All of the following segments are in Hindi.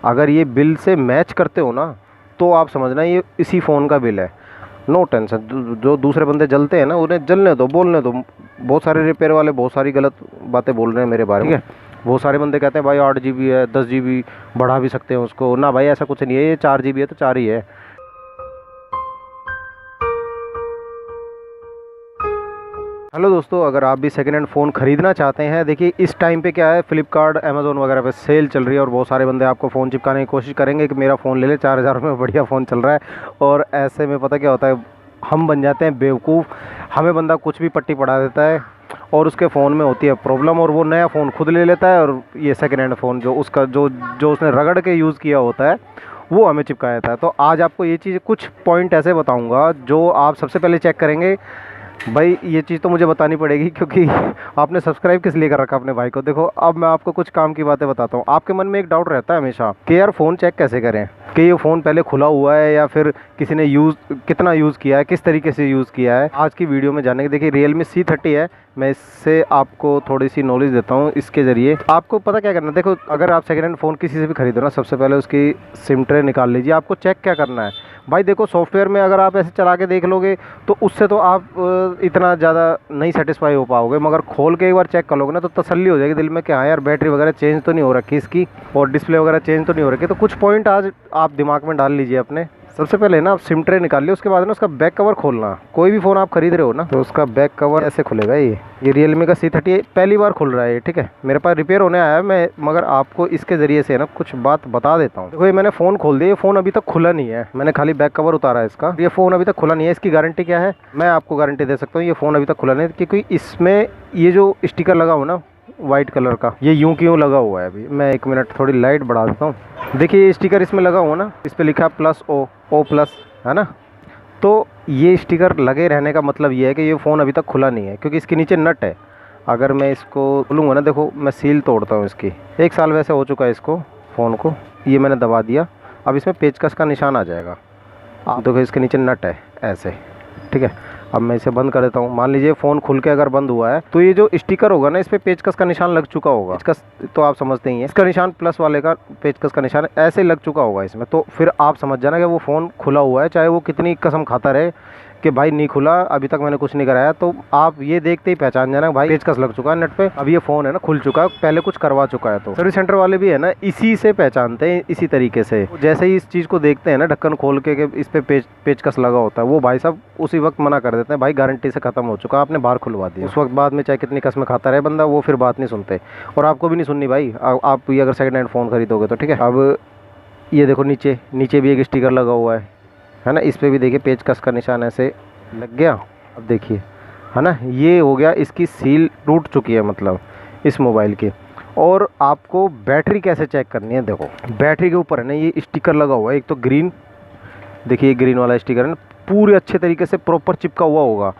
अगर ये बिल से मैच करते हो ना तो आप समझना ये इसी फ़ोन का बिल है। नो टेंशन, जो दूसरे बंदे जलते हैं ना उन्हें जलने दो, बोलने दो। बहुत सारे रिपेयर वाले बहुत सारी गलत बातें बोल रहे हैं मेरे बारे में, ठीक है। बहुत सारे बंदे कहते हैं भाई 8 GB है, 10 GB बढ़ा भी सकते हैं उसको ना। भाई ऐसा कुछ नहीं है, ये 4 GB है तो 4 ही है। हेलो दोस्तों, अगर आप भी सेकेंड हैंड फ़ोन ख़रीदना चाहते हैं, देखिए इस टाइम पे क्या है, फ्लिपकार्ट अमेज़ोन वगैरह पे सेल चल रही है और बहुत सारे बंदे आपको फ़ोन चिपकाने की कोशिश करेंगे कि मेरा फ़ोन ले ले, 4000 में बढ़िया फ़ोन चल रहा है। और ऐसे में पता क्या होता है, हम बन जाते हैं बेवकूफ़। हमें बंदा कुछ भी पट्टी पढ़ा देता है और उसके फ़ोन में होती है प्रॉब्लम, और वो नया फ़ोन खुद ले लेता है और ये सेकेंड हैंड फ़ोन जो उसका जो उसने रगड़ के यूज़ किया होता है वो हमें चिपका देता है। तो आज आपको ये चीज़ कुछ पॉइंट ऐसे बताऊँगा जो आप सबसे पहले चेक करेंगे। भाई ये चीज़ तो मुझे बतानी पड़ेगी, क्योंकि आपने सब्सक्राइब किस लिए कर रखा अपने भाई को। देखो अब मैं आपको कुछ काम की बातें बताता हूँ। आपके मन में एक डाउट रहता है हमेशा कि यार फ़ोन चेक कैसे करें, कि ये फ़ोन पहले खुला हुआ है या फिर किसी ने कितना यूज़ किया है, किस तरीके से यूज़ किया है। आज की वीडियो में जानेंगे। देखिए Realme C30 है, मैं इससे आपको थोड़ी सी नॉलेज देता हूँ। इसके ज़रिए आपको पता क्या करना है। देखो अगर आप सेकेंड हैंड फ़ोन किसी से भी खरीदो ना, सबसे पहले उसकी सिम ट्रे निकाल लीजिए। आपको चेक क्या करना है भाई, देखो सॉफ्टवेयर में अगर आप ऐसे चला के देख लोगे तो उससे तो आप इतना ज़्यादा नहीं सेटिस्फाई हो पाओगे, मगर खोल के एक बार चेक कर लोगे ना तो तसल्ली हो जाएगी दिल में कि हाँ यार बैटरी वगैरह चेंज तो नहीं हो रखी इसकी, और डिस्प्ले वगैरह चेंज तो नहीं हो रखी। तो कुछ पॉइंट आज आप दिमाग में डाल लीजिए अपने। सबसे पहले ना आप सिम ट्रे निकाल लिया, उसके बाद ना उसका बैक कवर खोलना। कोई भी फ़ोन आप खरीद रहे हो ना तो उसका बैक कवर ऐसे खुलेगा। ये Realme का C30 पहली बार खुल रहा है, ठीक है। मेरे पास रिपेयर होने आया है मैं, मगर आपको इसके ज़रिए से ना कुछ बात बता देता हूँ। देखो ये मैंने फ़ोन खोल दिया, ये फ़ोन अभी तक खुला नहीं है, मैंने खाली बैक कवर उतारा है इसका। ये फ़ोन अभी तक खुला नहीं है। इसकी गारंटी क्या है, मैं आपको गारंटी दे सकता हूँ ये फ़ोन अभी तक खुला नहीं है, क्योंकि इसमें ये जो स्टिकर लगा हुआ ना वाइट कलर का, ये यूं क्यों लगा हुआ है। अभी मैं 1 मिनट थोड़ी लाइट बढ़ा देता हूँ। देखिए ये स्टिकर इसमें लगा हुआ ना, इस पर लिखा है +O है ना। तो ये स्टिकर लगे रहने का मतलब ये है कि ये फ़ोन अभी तक खुला नहीं है, क्योंकि इसके नीचे नट है। अगर मैं इसको खोलूँगा ना, देखो मैं सील तोड़ता हूँ इसकी। 1 साल वैसे हो चुका है इसको फ़ोन को। ये मैंने दबा दिया, अब इसमें पेचकस का निशान आ जाएगा। आप देखो इसके नीचे नट है ऐसे, ठीक है। अब मैं इसे बंद कर देता हूँ। मान लीजिए फ़ोन खुल के अगर बंद हुआ है तो ये जो स्टिकर होगा ना, इस पर पेचकस का निशान लग चुका होगा। पेचकस तो आप समझते ही हैं, इसका निशान प्लस वाले का पेचकस का निशान ऐसे लग चुका होगा इसमें। तो फिर आप समझ जाना कि वो फ़ोन खुला हुआ है, चाहे वो कितनी कसम खाता रहे कि भाई नहीं खुला, अभी तक मैंने कुछ नहीं कराया। तो आप ये देखते ही पहचान जाना भाई पेचकस लग चुका है नट पे, अब ये फ़ोन है ना खुल चुका है, पहले कुछ करवा चुका है। तो सर्विस सेंटर वाले भी है ना इसी से पहचानते हैं, इसी तरीके से। जैसे ही इस चीज़ को देखते हैं ना ढक्कन खोल के कि इस पे पेचकस लगा होता है, वो भाई साहब उसी वक्त मना कर देते हैं, भाई गारंटी से ख़त्म हो चुका, आपने बाहर खुलवा दिया। उस वक्त बाद में चाहे कितनी कसमें खाता रहे बंदा, वो फिर बात नहीं सुनते। और आपको भी नहीं सुननी भाई, आप ये अगर सेकेंड हैंड फ़ोन खरीदोगे तो, ठीक है। अब ये देखो नीचे भी एक स्टिकर लगा हुआ है ना, इस पर भी देखिए पेचकस का निशान ऐसे लग गया। अब देखिए है ना, ये हो गया, इसकी सील टूट चुकी है मतलब इस मोबाइल की। और आपको बैटरी कैसे चेक करनी है, देखो बैटरी के ऊपर है ना ये स्टिकर लगा हुआ है, एक तो ग्रीन, देखिए ग्रीन वाला स्टिकर है ना, पूरे अच्छे तरीके से प्रॉपर चिपका हुआ होगा।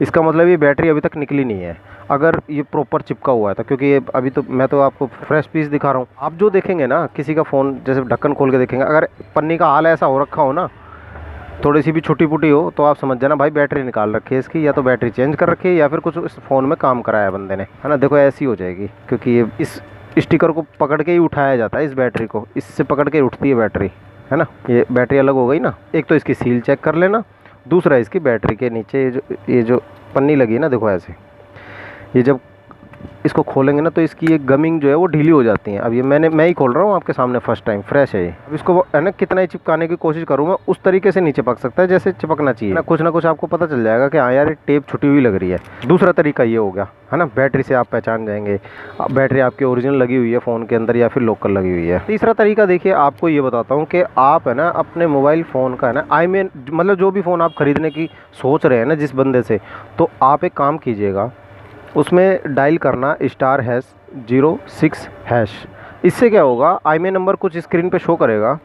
इसका मतलब ये बैटरी अभी तक निकली नहीं है, अगर ये प्रॉपर चिपका हुआ है तो। क्योंकि ये अभी तो मैं तो आपको फ्रेश पीस दिखा रहा हूँ। आप जो देखेंगे ना किसी का फ़ोन, जैसे ढक्कन खोल के देखेंगे, अगर पन्नी का हाल ऐसा हो रखा हो ना, थोड़ी सी भी छुट्टी पुटी हो, तो आप समझ जाना भाई बैटरी निकाल रखी है इसकी, या तो बैटरी चेंज कर रखी है या फिर कुछ इस फ़ोन में काम कराया है बंदे ने, है ना। देखो ऐसी हो जाएगी, क्योंकि ये इस स्टिकर को पकड़ के ही उठाया जाता है, इस बैटरी को इससे पकड़ के उठती है बैटरी, है ना। ये बैटरी अलग हो गई ना। एक तो इसकी सील चेक कर लेना, दूसरा इसकी बैटरी के नीचे ये जो पन्नी लगी है ना, देखो ऐसे, ये जब इसको खोलेंगे ना तो इसकी ये गमिंग जो है वो ढीली हो जाती है। अब ये मैं ही खोल रहा हूँ आपके सामने फर्स्ट टाइम, फ्रेश है ये। अब इसको है ना कितना ही चिपकाने की कोशिश करूँगा उस तरीके से नहीं चिपक सकता है जैसे चिपकना चाहिए ना कुछ आपको पता चल जाएगा कि हाँ यार ये टेप छुटी हुई लग रही है। दूसरा तरीका ये हो गया, है ना, बैटरी से आप पहचान जाएंगे बैटरी आपकी ओरिजिनल लगी हुई है फ़ोन के अंदर या फिर लोकल लगी हुई है। तीसरा तरीका देखिए, आपको ये बताता हूँ कि आप है ना अपने मोबाइल फ़ोन का है ना मतलब जो भी फ़ोन आप खरीदने की सोच रहे हैं ना जिस बंदे से, तो आप एक काम कीजिएगा, उसमें डायल करना *06#। इससे क्या होगा, IMEI नंबर कुछ स्क्रीन पे शो करेगा,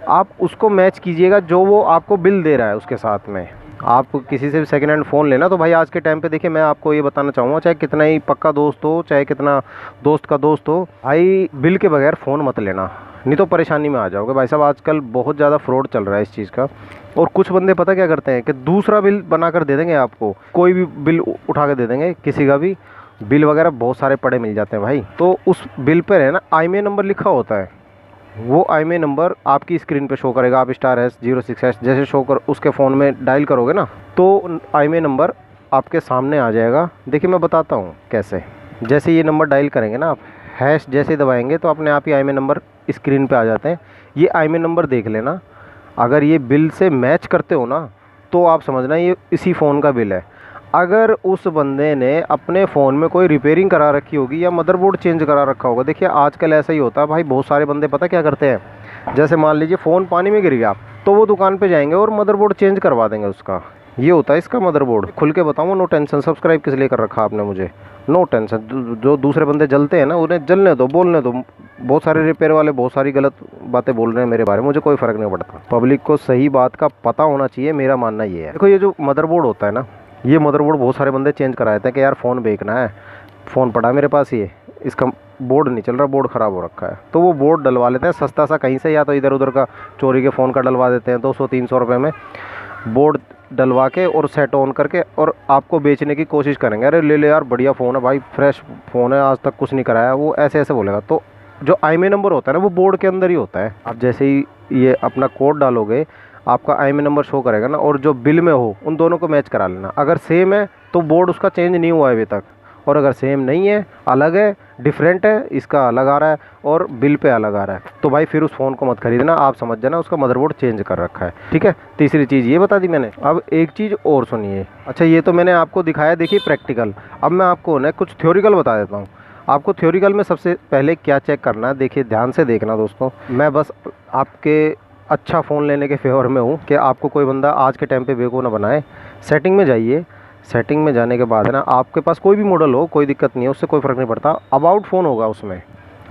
आप उसको मैच कीजिएगा जो वो आपको बिल दे रहा है उसके साथ में। आप किसी से भी सेकेंड हैंड फ़ोन लेना तो भाई आज के टाइम पे देखिए मैं आपको ये बताना चाहूँगा, चाहे कितना ही पक्का दोस्त हो, चाहे कितना दोस्त का दोस्त हो, भाई बिल के बगैर फ़ोन मत लेना, नहीं तो परेशानी में आ जाओगे भाई साहब। आजकल बहुत ज़्यादा फ्रॉड चल रहा है इस चीज़ का। और कुछ बंदे पता क्या करते हैं कि दूसरा बिल बना कर दे देंगे आपको, कोई भी बिल उठा के दे देंगे, किसी का भी बिल वगैरह बहुत सारे पड़े मिल जाते हैं भाई। तो उस बिल पर है ना IMEI नंबर लिखा होता है, वो IMEI नंबर आपकी स्क्रीन पे शो करेगा। आप *#06# जैसे शो कर उसके फ़ोन में डायल करोगे ना, तो IMEI नंबर आपके सामने आ जाएगा। देखिए मैं बताता हूँ कैसे। जैसे ये नंबर डायल करेंगे ना आप, हैश जैसे दबाएंगे तो अपने आप ही IMEI नंबर स्क्रीन पे आ जाते हैं। ये IMEI नंबर देख लेना, अगर ये बिल से मैच करते हो ना तो आप समझना ये इसी फ़ोन का बिल है। अगर उस बंदे ने अपने फ़ोन में कोई रिपेयरिंग करा रखी होगी या मदरबोर्ड चेंज करा रखा होगा, देखिए आजकल ऐसा ही होता है भाई। बहुत सारे बंदे पता क्या करते हैं, जैसे मान लीजिए फ़ोन पानी में गिर गया तो वो दुकान पे जाएंगे और मदरबोर्ड चेंज करवा देंगे उसका। ये होता है इसका मदरबोर्ड। खुल के बताऊँ, नो टेंशन। सब्सक्राइब किस लिए कर रखा आपने मुझे? No tension. जो दूसरे बंदे जलते हैं ना उन्हें जलने दो, बोलने दो। बहुत सारे रिपेयर वाले बहुत सारी गलत बातें बोल रहे हैं मेरे बारे में, मुझे कोई फ़र्क नहीं पड़ता। पब्लिक को सही बात का पता होना चाहिए, मेरा मानना ये है। देखो ये जो मदरबोर्ड होता है ना, ये मदरबोर्ड बहुत सारे बंदे चेंज कराए थे कि यार फ़ोन बेचना है, फ़ोन पड़ा मेरे पास, ये इसका बोर्ड नहीं चल रहा, बोर्ड ख़राब हो रखा है, तो वो बोर्ड डलवा लेते हैं सस्ता सा कहीं से, या तो इधर उधर का चोरी के फ़ोन का डलवा देते हैं 200-300 रुपये में बोर्ड डलवा के और सेट ऑन करके, और आपको बेचने की कोशिश करेंगे। अरे ले ले यार, बढ़िया फ़ोन है भाई, फ्रेश फ़ोन है, आज तक कुछ नहीं कराया, वो ऐसे ऐसे बोलेगा। तो जो IMEI नंबर होता है ना वो बोर्ड के अंदर ही होता है। आप जैसे ही ये अपना कोड डालोगे आपका IMEI नंबर शो करेगा ना, और जो बिल में हो उन दोनों को मैच करा लेना। अगर सेम है तो बोर्ड उसका चेंज नहीं हुआ है अभी तक, और अगर सेम नहीं है, अलग है, डिफरेंट है, इसका अलग आ रहा है और बिल पे अलग आ रहा है, तो भाई फिर उस फ़ोन को मत खरीदना। आप समझ जाना उसका मदरबोर्ड चेंज कर रखा है, ठीक है। तीसरी चीज़ ये बता दी मैंने। अब एक चीज़ और सुनिए। अच्छा ये तो मैंने आपको दिखाया, देखिए प्रैक्टिकल। अब मैं आपको ना कुछ थ्योरिकल बता देता हूँ। आपको थ्योरिकल में सबसे पहले क्या चेक करना है, देखिए ध्यान से देखना दोस्तों। मैं बस आपके अच्छा फ़ोन लेने के फेवर में हूँ कि आपको कोई बंदा आज के टाइम पे बेवकूफ़ ना बनाए। सेटिंग में जाइए, सेटिंग में जाने के बाद है ना, आपके पास कोई भी मॉडल हो कोई दिक्कत नहीं है, उससे कोई फ़र्क नहीं पड़ता। अबाउट फ़ोन होगा उसमें,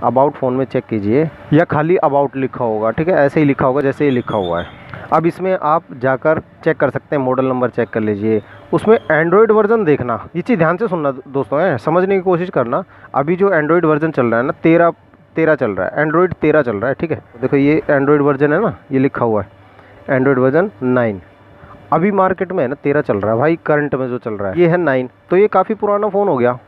अबाउट फ़ोन में चेक कीजिए, या खाली अबाउट लिखा होगा, ठीक है, ऐसे ही लिखा होगा जैसे ये लिखा हुआ है। अब इसमें आप जाकर चेक कर सकते हैं, मॉडल नंबर चेक कर लीजिए। उसमें एंड्रॉयड वर्जन देखना, ये चीज़ ध्यान से सुनना दोस्तों, है समझने की कोशिश करना। अभी जो एंड्रॉयड वर्जन चल रहा है ना, 13 चल रहा है, एंड्रॉयड 13 चल रहा है, ठीक है। देखो ये एंड्रॉयड वर्जन है ना, ये लिखा हुआ है एंड्रॉयड वर्जन 9। अभी मार्केट में है ना 13 चल रहा है भाई, करंट में जो चल रहा है ये है 9, तो ये काफ़ी पुराना फ़ोन हो गया।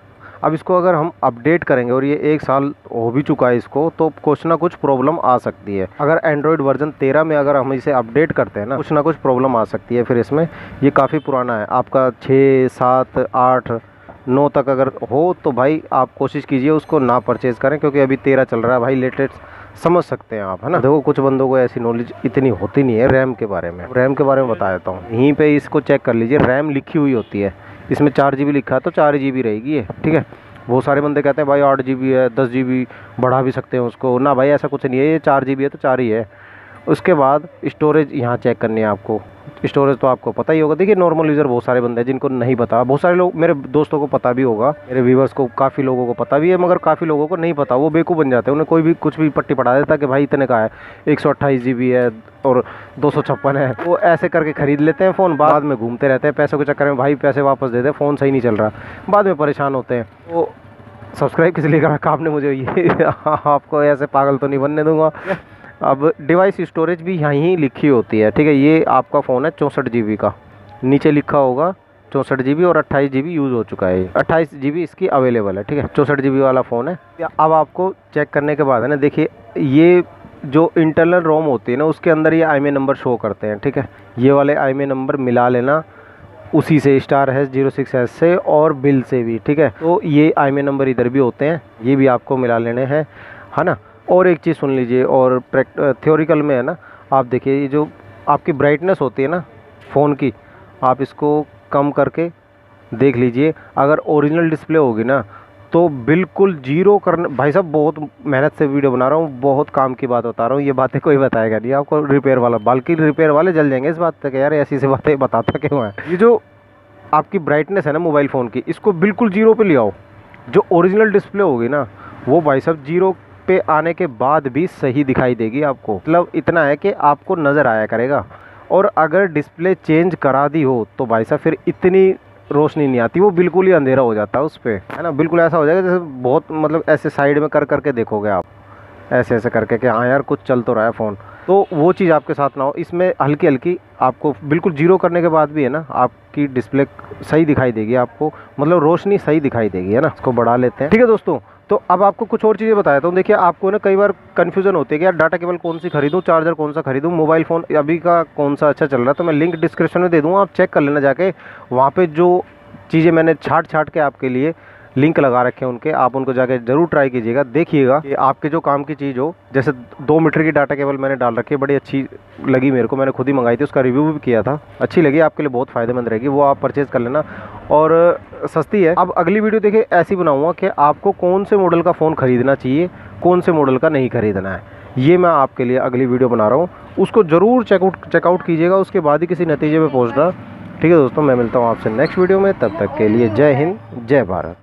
अब इसको अगर हम अपडेट करेंगे, और ये 1 साल हो भी चुका है इसको, तो कुछ ना कुछ प्रॉब्लम आ सकती है। अगर एंड्रॉयड वर्जन 13 में अगर हम इसे अपडेट करते हैं ना, कुछ ना कुछ प्रॉब्लम आ सकती है फिर इसमें। ये काफ़ी पुराना है, आपका 6, 7, 8, 9 तक अगर हो तो भाई आप कोशिश कीजिए उसको ना परचेज़ करें, क्योंकि अभी 13 चल रहा है भाई, लेटेस्ट समझ सकते हैं आप, है ना। देखो कुछ बंदों को ऐसी नॉलेज इतनी होती नहीं है रैम के बारे में। रैम के बारे में बता देता हूँ, यहीं पे इसको चेक कर लीजिए, रैम लिखी हुई होती है, इसमें 4 GB लिखा है तो 4 GB रहेगी ये, ठीक है। बहुत सारे बंदे कहते हैं भाई 8 GB है, 10 GB बढ़ा भी सकते हैं उसको, ना भाई ऐसा कुछ नहीं है, ये 4 GB है तो 4 ही है। उसके बाद स्टोरेज यहाँ चेक करनी है आपको, स्टोरेज तो आपको पता ही होगा। देखिए नॉर्मल यूज़र बहुत सारे बंदे हैं जिनको नहीं पता, बहुत सारे लोग मेरे दोस्तों को पता भी होगा, मेरे व्यूवर्स को काफ़ी लोगों को पता भी है, मगर काफ़ी लोगों को नहीं पता, वो बेवकूफ़ बन जाते हैं। उन्हें कोई भी कुछ भी पट्टी पढ़ा देता कि भाई इतने का है, 128 GB है और 256 है, वो ऐसे करके ख़रीद लेते हैं फ़ोन, बाद में घूमते रहते हैं पैसों के चक्कर में। भाई पैसे वापस दे दे, फ़ोन सही नहीं चल रहा, बाद में परेशान होते हैं। तो सब्सक्राइब किस लिए कर रखा आपने मुझे, ये आपको ऐसे पागल तो नहीं बनने दूंगा। अब डिवाइस स्टोरेज भी यहीं लिखी होती है, ठीक है। ये आपका फ़ोन है 64 GB का, नीचे लिखा होगा 64 GB, और 28 GB यूज़ हो चुका है, 28 GB इसकी अवेलेबल है, ठीक है। 64 GB वाला फ़ोन है। अब आपको चेक करने के बाद है ना, देखिए ये जो इंटरनल रोम होती है ना, उसके अंदर ये IMEI नंबर शो करते हैं, ठीक है। ये वाले IMEI नंबर मिला लेना उसी से, *#06# से और बिल से भी, ठीक है। तो ये IMEI नंबर इधर भी होते हैं, ये भी आपको मिला लेने हैं, है ना। और एक चीज़ सुन लीजिए, और थ्योरिकल में है ना, आप देखिए ये जो आपकी ब्राइटनेस होती है ना फ़ोन की, आप इसको कम करके देख लीजिए। अगर ओरिजिनल डिस्प्ले होगी ना तो बिल्कुल जीरो करने, भाई साहब बहुत मेहनत से वीडियो बना रहा हूँ, बहुत काम की बात बता रहा हूँ, ये बातें कोई बताएगा नहीं आपको रिपेयर वाला, बल्कि रिपेयर वाले जल जाएंगे इस बात पे कि यार ऐसी सी बातें बताता क्यों है। ये जो आपकी ब्राइटनेस है ना मोबाइल फ़ोन की, इसको बिल्कुल जीरो पे ले आओ। जो ओरिजिनल डिस्प्ले होगी ना वो भाई साहब जीरो पे आने के बाद भी सही दिखाई देगी आपको, मतलब इतना है कि आपको नज़र आया करेगा। और अगर डिस्प्ले चेंज करा दी हो तो भाई साहब फिर इतनी रोशनी नहीं आती, वो बिल्कुल ही अंधेरा हो जाता है उस पर, है ना। बिल्कुल ऐसा हो जाएगा जैसे बहुत, मतलब ऐसे साइड में कर करके देखोगे आप, ऐसे ऐसे करके कि हाँ यार कुछ चल तो रहा है फ़ोन, तो वो चीज़ आपके साथ ना हो। इसमें हल्की हल्की आपको बिल्कुल जीरो करने के बाद भी है ना आपकी डिस्प्ले सही दिखाई देगी आपको, मतलब रोशनी सही दिखाई देगी, है ना। इसको बढ़ा लेते हैं, ठीक है दोस्तों। तो अब आपको कुछ और चीज़ें बताता हूँ। देखिए आपको ना कई बार कन्फ्यूज़न होती है कि यार डाटा केबल कौन सी खरीदूँ, चार्जर कौन सा खरीदूँ, मोबाइल फ़ोन अभी का कौन सा अच्छा चल रहा है। तो मैं लिंक डिस्क्रिप्शन में दे दूँगा, आप चेक कर लेना जाके। वहाँ पे जो चीज़ें मैंने छाँट छाँट के आपके लिए लिंक लगा रखे हैं उनके, आप उनको जाके ज़रूर ट्राई कीजिएगा, देखिएगा कि आपके जो काम की चीज़ हो। जैसे 2 मीटर की डाटा केबल मैंने डाल रखी है, बड़ी अच्छी लगी मेरे को, मैंने खुद ही मंगाई थी, उसका रिव्यू भी किया था, अच्छी लगी, आपके लिए बहुत फ़ायदेमंद रहेगी, वो आप परचेज़ कर लेना और सस्ती है। अब अगली वीडियो देखिए ऐसी बनाऊँगा कि आपको कौन से मॉडल का फ़ोन ख़रीदना चाहिए, कौन से मॉडल का नहीं ख़रीदना है, ये मैं आपके लिए अगली वीडियो बना रहा हूँ। उसको ज़रूर चेकआउट कीजिएगा, उसके बाद ही किसी नतीजे पे पहुँचना। ठीक है दोस्तों, मैं मिलता हूँ आपसे नेक्स्ट वीडियो में, तब तक के लिए जय हिंद, जय भारत।